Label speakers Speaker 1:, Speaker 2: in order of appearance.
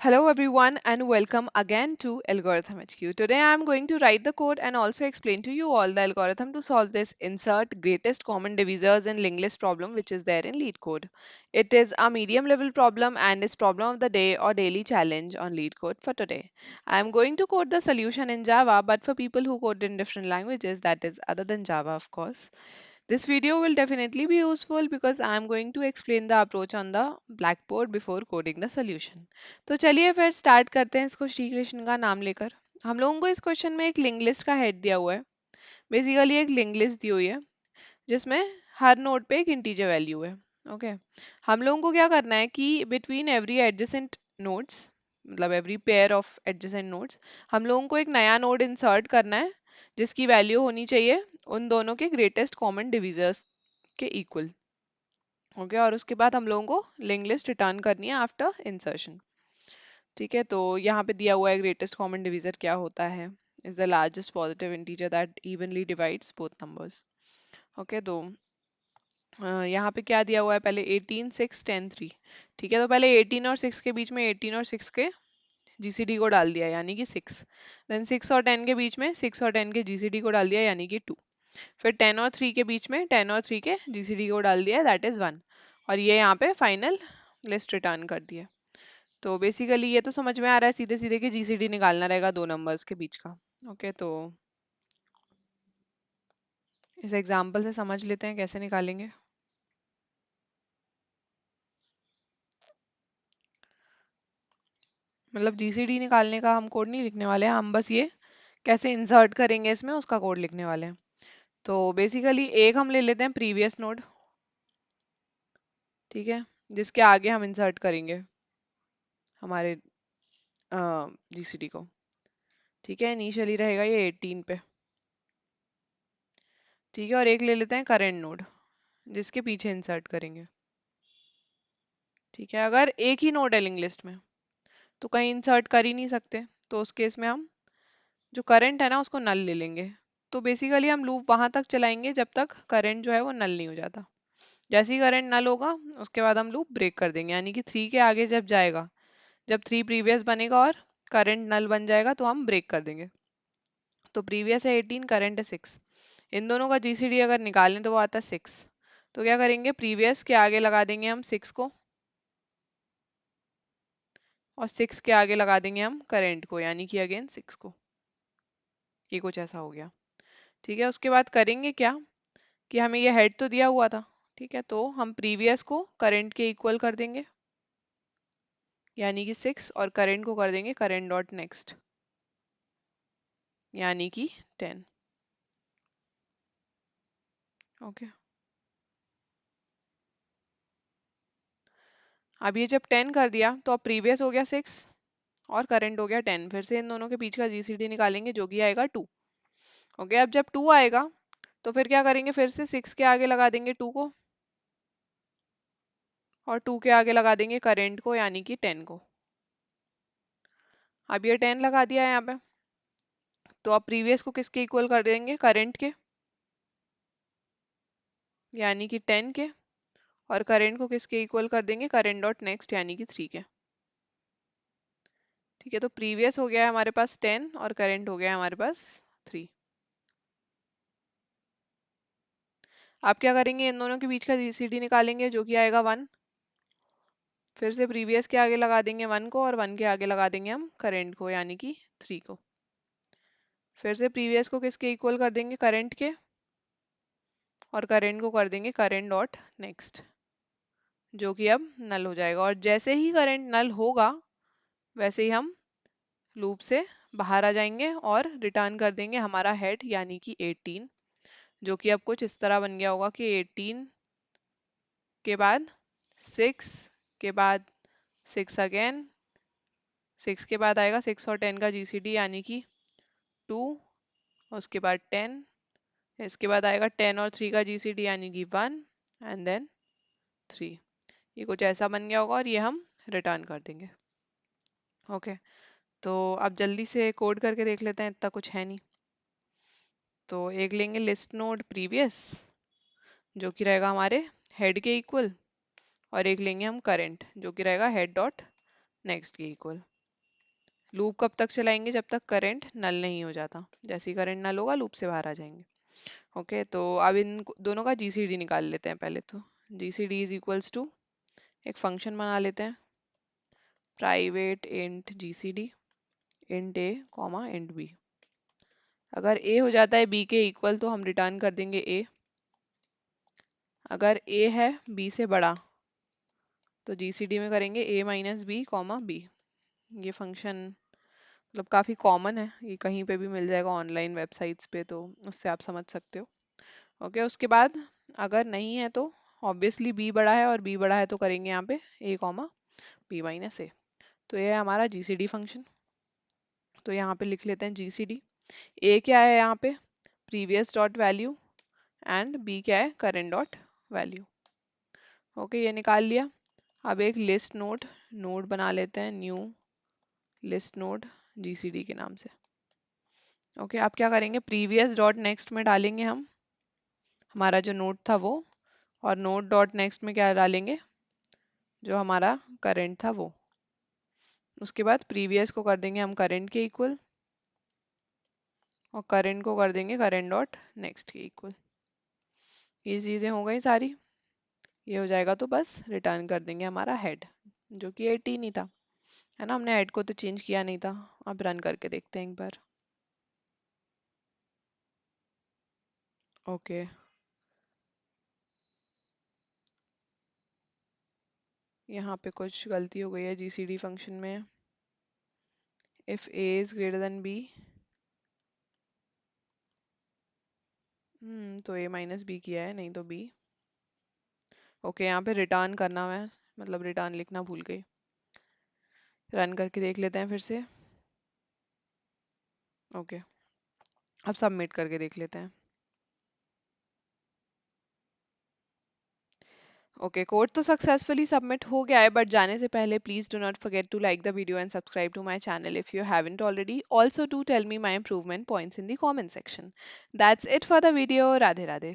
Speaker 1: Hello everyone and welcome again to Algorithm HQ. Today I am going to write the code and also explain to you all the algorithm to solve this insert greatest common divisors in linked list problem which is there in lead code. It is a medium level problem and is problem of the day or daily challenge on lead code for today. I am going to code the solution in Java but for people who code in different languages, that is other than Java of course. This video will definitely be useful because I am going to explain the approach on the blackboard before coding the solution. तो चलिए फिर start करते हैं इसको श्री कृष्ण का नाम लेकर। हम लोगों को इस क्वेश्चन में एक लिंक लिस्ट का हेड दिया हुआ है। बेसिकली एक लिंक लिस्ट दी हुई है जिसमें हर नोड पे एक इंटीजर वैल्यू है। ओके, हम लोगों को क्या करना है कि बिटवीन एवरी एडजेसेंट नोड्स, मतलब every pair of adjacent nodes, हम लोगों को एक नया नोड इंसर्ट करना है जिसकी वैल्यू होनी चाहिए उन दोनों के ग्रेटेस्ट कॉमन डिविजर्स के इक्वल। ओके, और उसके बाद हम लोगों को लिंक लिस्ट रिटर्न करनी है आफ्टर इंसर्शन। ठीक है, तो यहाँ पे दिया हुआ है ग्रेटेस्ट कॉमन डिविजर क्या होता है, is the largest positive integer that evenly divides both numbers. Okay, तो यहाँ पे क्या दिया हुआ है, पहले 18 6 10 3। ठीक है, तो पहले 18 और 6 के बीच में 18 और 6 के जीसीडी को डाल दिया यानी कि 6। देन 6 और 10 के बीच में 6 और 10 के जीसीडी को डाल दिया यानी कि 2। फिर 10 और 3 के बीच में 10 और 3 के जीसीडी को डाल दिया दैट इज 1। और ये यहाँ पे फाइनल लिस्ट रिटर्न कर दिया। तो बेसिकली ये तो समझ में आ रहा है सीधे सीधे कि जीसीडी निकालना रहेगा दो नंबर्स के बीच का। ओके, तो इस एग्जांपल से समझ लेते हैं कैसे निकालेंगे। मतलब जीसीडी निकालने का हम कोड नहीं लिखने वाले हैं, हम बस ये कैसे इंसर्ट करेंगे इसमें उसका कोड लिखने वाले हैं। तो बेसिकली एक हम ले लेते हैं प्रीवियस नोड, ठीक है, जिसके आगे हम इंसर्ट करेंगे हमारे जीसीडी को। ठीक है, इनिशियली रहेगा ये 18 पे। ठीक है, और एक ले लेते हैं करेंट नोड जिसके पीछे इंसर्ट करेंगे। ठीक है, अगर एक ही नोड है लिंक लिस्ट में तो कहीं इंसर्ट कर ही नहीं सकते, तो उस केस में हम जो करंट है ना उसको नल ले लेंगे। तो बेसिकली हम लूप वहां तक चलाएंगे जब तक करंट जो है वो नल नहीं हो जाता। जैसे ही करंट नल होगा उसके बाद हम लूप ब्रेक कर देंगे, यानी कि 3 के आगे जब जाएगा, जब 3 प्रीवियस बनेगा और करंट नल बन जाएगा तो हम ब्रेक कर देंगे। तो प्रीवियस है 18, करंट है 6, इन दोनों का जीसीडी अगर निकालें तो वो आता है 6। तो क्या करेंगे, प्रीवियस के आगे लगा देंगे हम 6 को और 6 के आगे लगा देंगे हम करंट को यानी कि अगेन 6 को। ये कुछ ऐसा हो गया। ठीक है, उसके बाद करेंगे क्या कि हमें ये हेड तो दिया हुआ था। ठीक है, तो हम प्रीवियस को करंट के इक्वल कर देंगे यानी कि 6, और करंट को कर देंगे करंट डॉट नेक्स्ट यानी कि 10। ओके, अब ये जब 10 कर दिया तो अब प्रीवियस हो गया 6 और करंट हो गया 10। फिर से इन दोनों के बीच का जीसीडी निकालेंगे जो कि आएगा 2। ओके, अब जब 2 आएगा तो फिर क्या करेंगे, फिर से 6 के आगे लगा देंगे 2 को और 2 के आगे लगा देंगे करंट को यानी कि 10 को। अब ये 10 लगा दिया है यहाँ पे, तो अब प्रीवियस को किसके इक्वल कर देंगे, करंट के यानी कि 10 के, और करंट को किसके इक्वल कर देंगे, करंट डॉट नेक्स्ट यानी कि 3 के। ठीक है, तो प्रीवियस हो गया है हमारे पास 10 और करंट हो गया है हमारे पास 3। आप क्या करेंगे, इन दोनों के बीच का जीसीडी निकालेंगे जो कि आएगा 1। फिर से प्रीवियस के आगे लगा देंगे 1 को और 1 के आगे लगा देंगे हम करंट को यानी कि 3 को। फिर से प्रीवियस को किसके इक्वल कर देंगे, करंट के, और करंट को कर देंगे करंट डॉट नेक्स्ट जो कि अब नल हो जाएगा। और जैसे ही करंट नल होगा वैसे ही हम लूप से बाहर आ जाएंगे और रिटर्न कर देंगे हमारा हेड यानी कि 18, जो कि अब कुछ इस तरह बन गया होगा कि 18 के बाद 6 के बाद 6 अगेन, 6 के बाद आएगा 6 और 10 का जीसीडी यानी कि 2, उसके बाद 10, इसके बाद आएगा 10 और 3 का जीसीडी यानी कि 1 एंड देन 3। ये कुछ ऐसा बन गया होगा और ये हम रिटर्न कर देंगे। ओके, तो अब जल्दी से कोड करके देख लेते हैं, इतना कुछ है नहीं। तो एक लेंगे लिस्ट नोड प्रीवियस जो कि रहेगा हमारे हेड के इक्वल, और एक लेंगे हम करंट जो कि रहेगा हेड डॉट नेक्स्ट के इक्वल। लूप कब तक चलाएंगे? जब तक करंट नल नहीं हो जाता। जैसे ही करंट नल होगा लूप से बाहर आ जाएंगे। ओके, तो अब इन दोनों का जीसीडी निकाल लेते हैं पहले तो। जीसीडी इज इक्वल्स टू, एक फंक्शन बना लेते हैं, प्राइवेट इंट जीसीडी इंट ए कॉमा इंट बी। अगर ए हो जाता है बी के इक्वल तो हम रिटर्न कर देंगे ए। अगर ए है बी से बड़ा तो जीसीडी में करेंगे ए माइनस बी कॉमा बी। ये फंक्शन मतलब काफ़ी कॉमन है, ये कहीं पे भी मिल जाएगा ऑनलाइन वेबसाइट्स पे, तो उससे आप समझ सकते हो। ओके, उसके बाद अगर नहीं है तो ऑब्वियसली बी बड़ा है, और बी बड़ा है तो करेंगे यहाँ पे ए कॉमा बी माइनस ए। तो ये है हमारा जीसीडी फंक्शन। तो यहाँ पे लिख लेते हैं जीसीडी। ए क्या है यहाँ पे? Previous dot value, and B क्या है? Current dot value. ओके, ये निकाल लिया। अब एक लिस्ट नोड नोड बना लेते हैं, न्यू लिस्ट नोड जीसीडी के नाम से। ओके, आप क्या करेंगे? प्रीवियस डॉट नेक्स्ट में डालेंगे हम हमारा जो नोड था वो, और नोड डॉट नेक्स्ट में क्या डालेंगे? जो हमारा करंट था वो। उसके बाद प्रीवियस को कर देंगे हम करंट के इक्वल, और करंट को कर देंगे करंट डॉट नेक्स्ट के इक्वल। ये चीज़ें हो गई सारी। ये हो जाएगा तो बस रिटर्न कर देंगे हमारा हेड, जो कि 18 ही था, है ना। हमने हेड को तो चेंज किया नहीं था। अब रन करके देखते हैं एक बार। ओके, यहाँ पे कुछ गलती हो गई है जीसीडी फंक्शन में। If A is greater than B, तो ए माइनस बी किया है, नहीं तो बी। ओके, यहाँ पे रिटर्न करना है, मतलब रिटर्न लिखना भूल गई। रन करके देख लेते हैं फिर से। ओके, अब सबमिट करके देख लेते हैं। ओके, कोड तो सक्सेसफुली सबमिट हो गया है, बट जाने से पहले please do not forget to like the video and subscribe to my channel if you haven't already. Also do tell me my improvement points in the comment section. That's it for the video. Radhe Radhe.